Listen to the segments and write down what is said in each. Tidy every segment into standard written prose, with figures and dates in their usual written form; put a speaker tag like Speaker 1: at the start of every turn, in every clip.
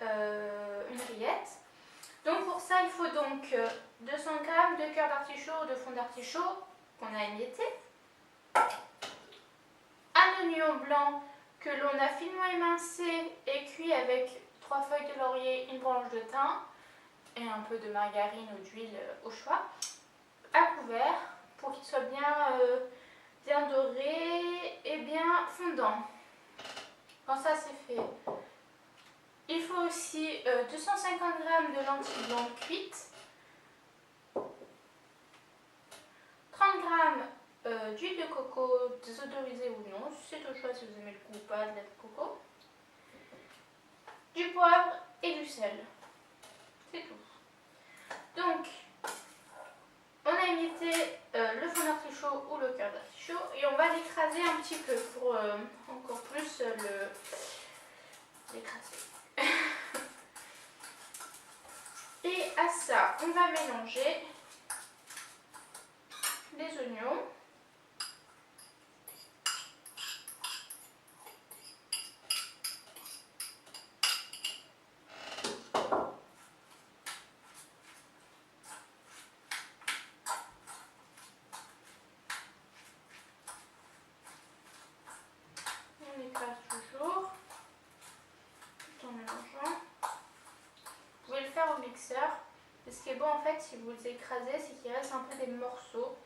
Speaker 1: une rillette. Donc pour ça, il faut donc 200 g de cœur d'artichaut ou de fond d'artichaut qu'on a émietté, un oignon blanc que l'on a finement émincé et cuit avec 3 feuilles de laurier, une branche de thym et un peu de margarine ou d'huile au choix, à couvert pour qu'il soit bien doré et bien fondant. Quand ça c'est fait, il faut aussi 250 g de lentilles blanches cuites, 30 g d'huile de coco désodorisée ou non, c'est au choix si vous aimez le goût ou pas de la coco, du poivre et du sel. C'est tout. Donc, on a émietté le fond d'artichaut ou le cœur d'artichaut et on va l'écraser un petit peu pour encore plus l'écraser. Et à ça, on va mélanger les oignons, on écrase toujours tout en mélangeant. Vous pouvez le faire au mixeur. Et ce qui est bon en fait, si vous les écrasez, c'est qu'il reste un peu des morceaux.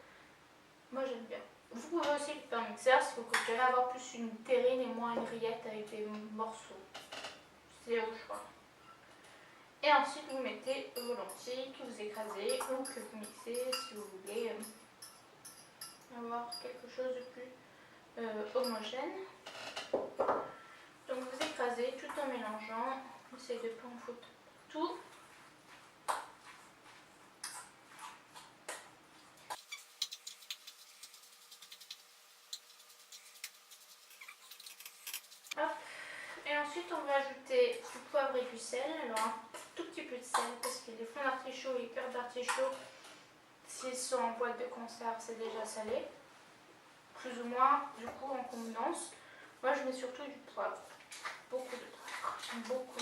Speaker 1: Moi j'aime bien. Vous pouvez aussi le faire au mixeur si vous préférez avoir plus une terrine et moins une rillette avec des morceaux. C'est au choix. Et ensuite vous mettez vos lentilles que vous écrasez ou que vous mixez si vous voulez avoir quelque chose de plus homogène. Donc vous écrasez tout en mélangeant. Essayez de ne pas en foutre tout. Hop. Et ensuite on va ajouter du poivre et du sel. Alors un tout petit peu de sel parce que les fonds d'artichaut et les cœurs d'artichaut, s'ils sont en boîte de conserve, c'est déjà salé. Plus ou moins du coup en convenance. Moi je mets surtout du poivre. Beaucoup de poivre. J'aime beaucoup.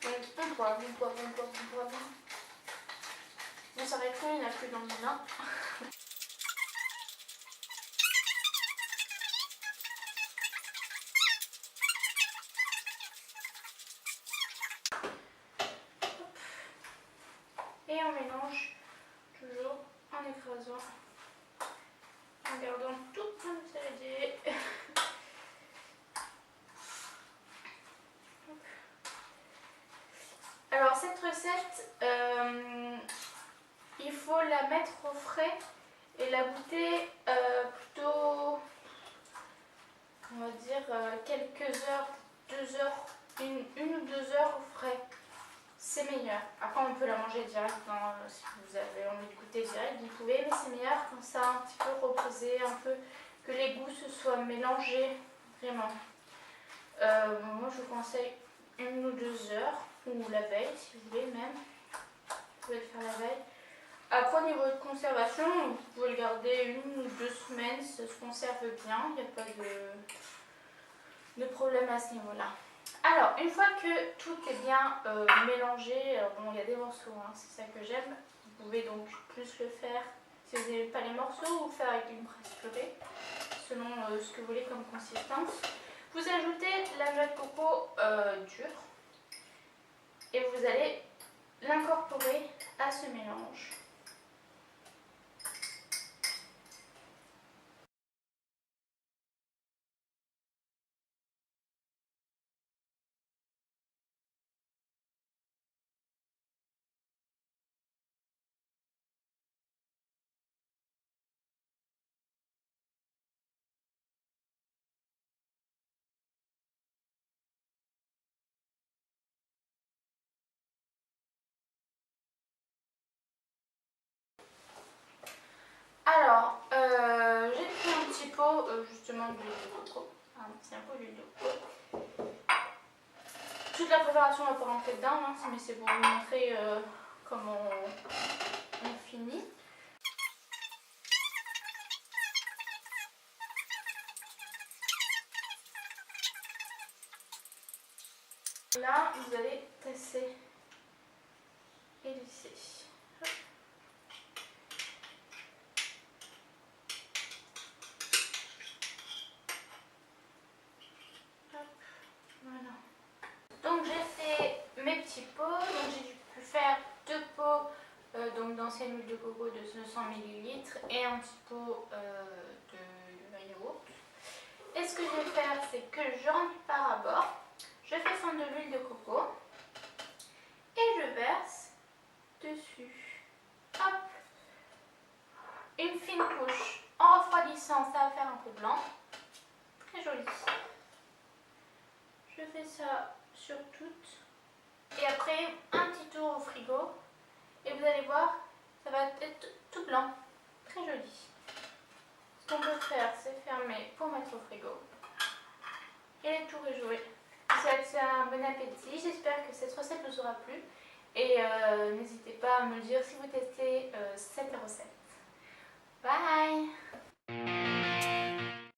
Speaker 1: Donc on poivre. On s'arrête quand il n'y en a plus dans le moulin. Et on mélange toujours en écrasant, en gardant tout comme saladier. Alors cette recette, il faut la mettre au frais et la goûter plutôt, on va dire, quelques heures, 2 heures, une ou 2 heures au frais. C'est meilleur. Après on peut la manger direct, hein, si vous avez envie de goûter direct, vous pouvez, mais c'est meilleur comme ça, un petit peu reposer, un peu que les goûts se soient mélangés, vraiment. Moi je vous conseille 1 ou 2 heures, ou la veille si vous voulez même. Vous pouvez le faire la veille. Après au niveau de conservation, vous pouvez le garder 1 ou 2 semaines, ça se conserve bien, il n'y a pas de problème à ce niveau-là. Alors, une fois que tout est bien mélangé, alors bon, il y a des morceaux, hein, c'est ça que j'aime. Vous pouvez donc plus le faire si vous n'aimez pas les morceaux ou faire avec une presse purée, selon ce que vous voulez comme consistance. Vous ajoutez la noix de coco dure et vous allez l'incorporer à ce mélange. Alors, j'ai pris un petit pot justement d'huile de coco, un pot d'huile de coco. Toute la préparation ne va pas rentrer dedans, hein, mais c'est pour vous montrer comment on finit. Là, vous allez tasser et lisser. Hop. Voilà. Donc j'ai fait mes petits pots. Donc j'ai pu faire 2 pots donc d'ancienne huile de coco de 200 ml et un petit pot de yaourt. Et ce que je vais faire, c'est que je remplis par abord. Je fais fondre de l'huile de coco et je verse dessus. Hop. Une fine couche. En refroidissant, ça va faire un peu blanc. Très joli. Je fais ça sur toutes. Et après, un petit tour au frigo. Et vous allez voir, ça va être tout blanc. Très joli. Ce qu'on peut faire, c'est fermer pour mettre au frigo. Et le tour est joué. Je vous souhaite un bon appétit. J'espère que cette recette vous aura plu. Et n'hésitez pas à me dire si vous testez